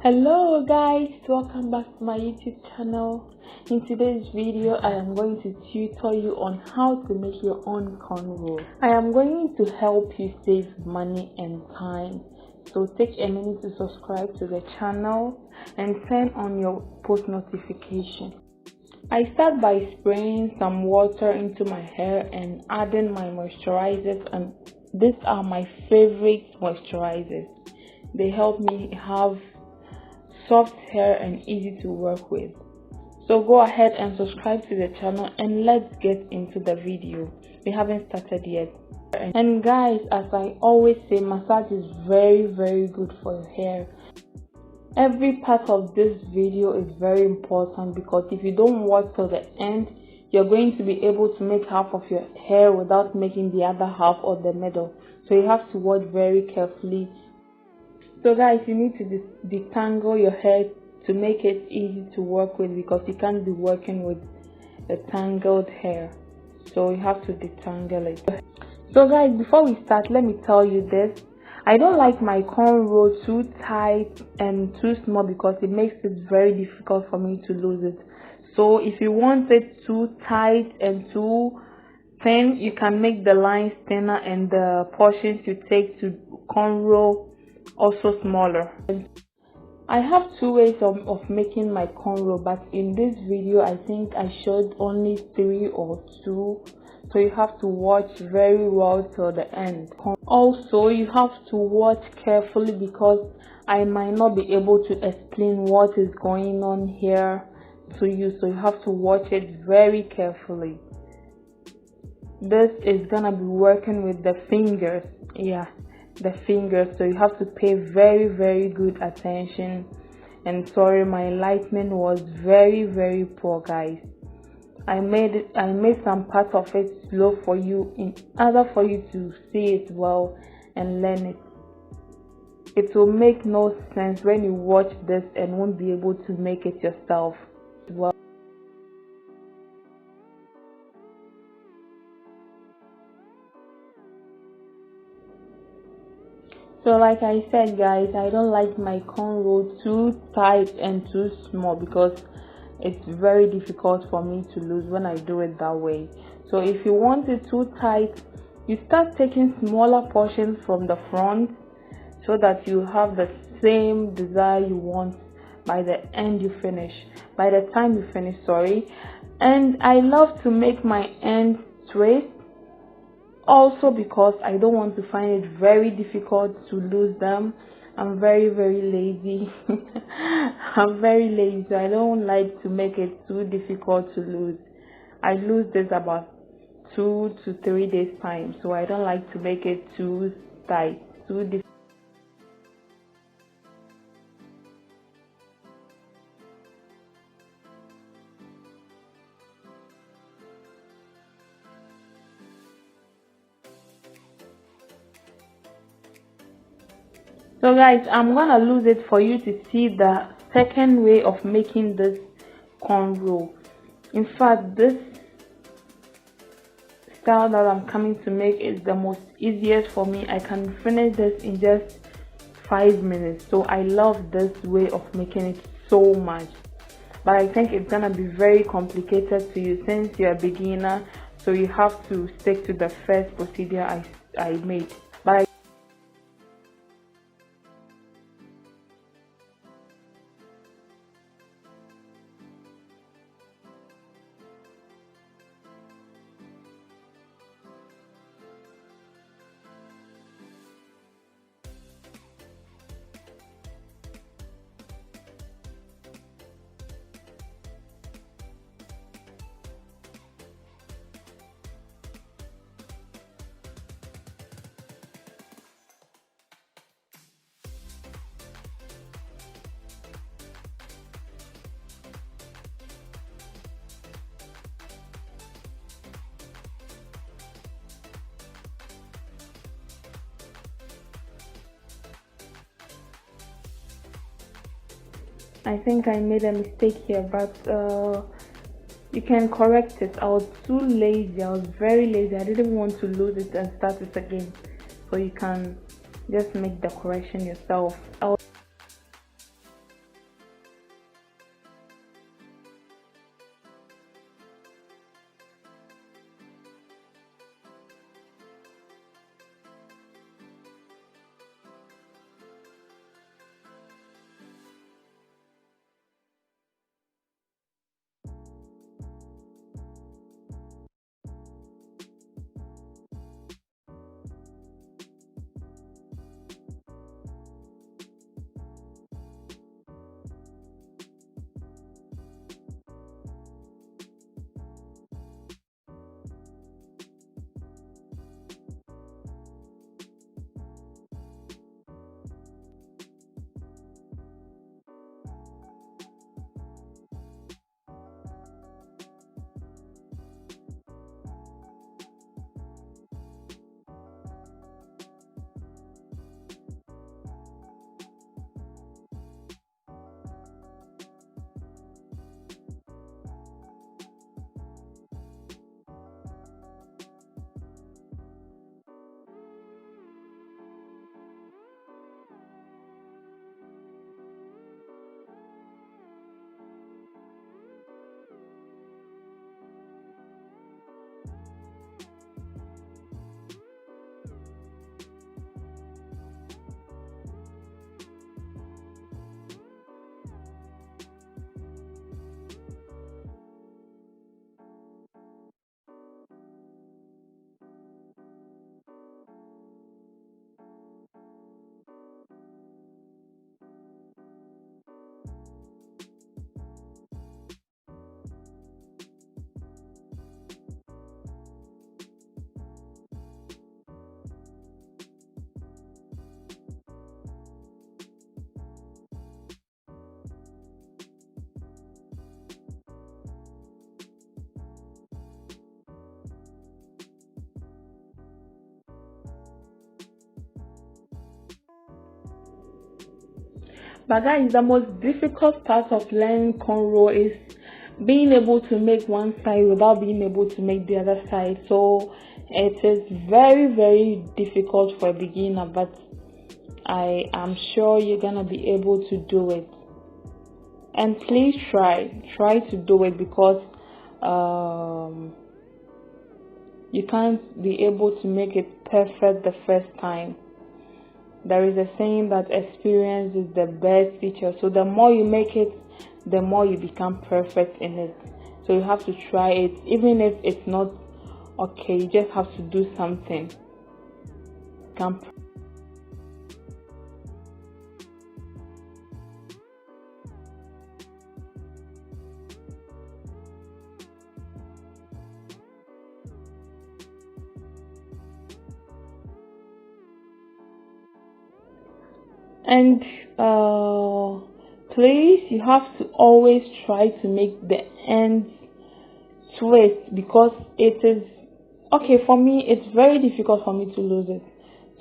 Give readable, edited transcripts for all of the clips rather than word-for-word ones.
Hello guys, welcome back to my YouTube channel. In today's video I am going to tutor you on how to make your own cornrow. I am going to help you save money and time, so take a minute to subscribe to the channel and turn on your post notification. I start by spraying some water into my hair and adding my moisturizers, and these are my favorite moisturizers. They help me have soft hair and easy to work with. So go ahead and subscribe to the channel and let's get into the video. We haven't started yet. And guys, as I always say, massage is very good for your hair. Every part of this video is very important, because if you don't watch till the end, you're going to be able to make half of your hair without making the other half or the middle. So you have to watch very carefully. So guys, you need to detangle your hair to make it easy to work with, because you can't be working with a tangled hair. So you have to detangle it. So guys, before we start, let me tell you this. I don't like my cornrow too tight and too small, because it makes it very difficult for me to lose it. So if you want it too tight and too thin, you can make the lines thinner and the portions you take to cornrow also smaller. I have two ways of making my cornrow, but in this video I think I showed only 3 or 2, so you have to watch very well till the end. Also, you have to watch carefully, because I might not be able to explain what is going on here to you, so you have to watch it very carefully. This is gonna be working with the fingers, the fingers, so you have to pay very good attention. And sorry, my lighting was very poor, guys. I made some part of it slow for you in order for you to see it well and learn it. It will make no sense when you watch this and won't be able to make it yourself well. So like I said, guys, I don't like my cornrow too tight and too small, because it's very difficult for me to lose when I do it that way. So if you want it too tight, you start taking smaller portions from the front, so that you have the same design you want by the time you finish. And I love to make my ends straight, also because I don't want to find it very difficult to lose them. I'm very lazy. I'm very lazy, so I don't like to make it too difficult to lose. I lose this about 2 to 3 days time, so I don't like to make it too tight, too difficult. So guys, I'm gonna lose it for you to see the second way of making this cornrow. In fact, this style that I'm coming to make is the most easiest for me. I can finish this in just 5 minutes. So I love this way of making it so much. But I think it's gonna be very complicated to you since you're a beginner. So you have to stick to the first procedure I made. But I think I made a mistake here, but you can correct it. I was too lazy. I was very lazy. I didn't want to lose it and start it again. So you can just make the correction yourself. But guys, the most difficult part of learning cornrow is being able to make one side without being able to make the other side. So it is very difficult for a beginner, but I am sure you're gonna be able to do it. And please try to do it, because you can't be able to make it perfect the first time. There is a saying that experience is the best teacher. So the more you make it, the more you become perfect in it. So you have to try it, even if it's not okay. You just have to do something. And please, you have to always try to make the ends twist, because it is okay for me. It's very difficult for me to lose it,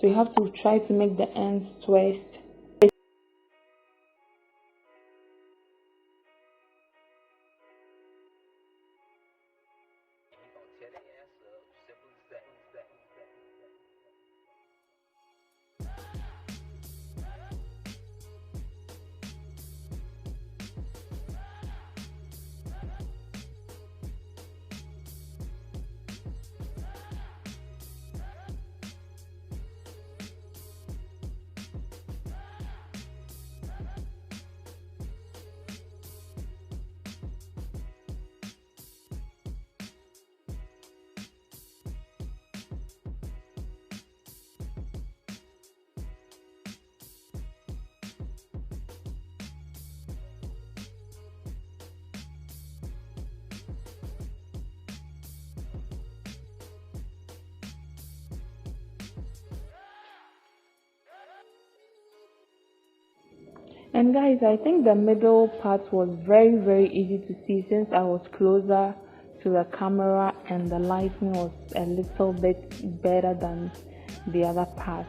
so you have to try to make the ends twist. And guys, I think the middle part was very easy to see, since I was closer to the camera and the lighting was a little bit better than the other part.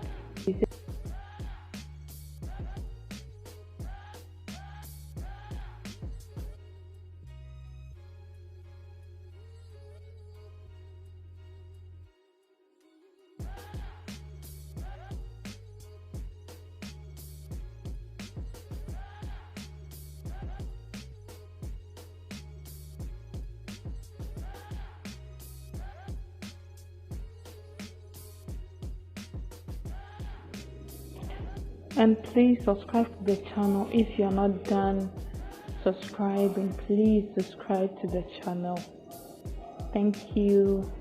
And please subscribe to the channel if you're not done subscribing. Please subscribe to the channel. Thank you.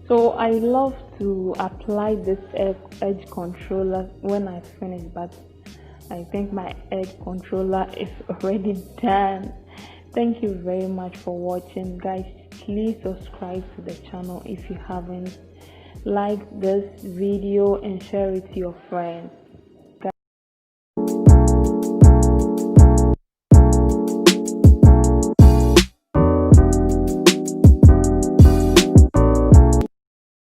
So I love to apply this edge controller when I finish, but I think my edge controller is already done. Thank you very much for watching, guys. Please subscribe to the channel if you haven't. Like this video and share it to your friends.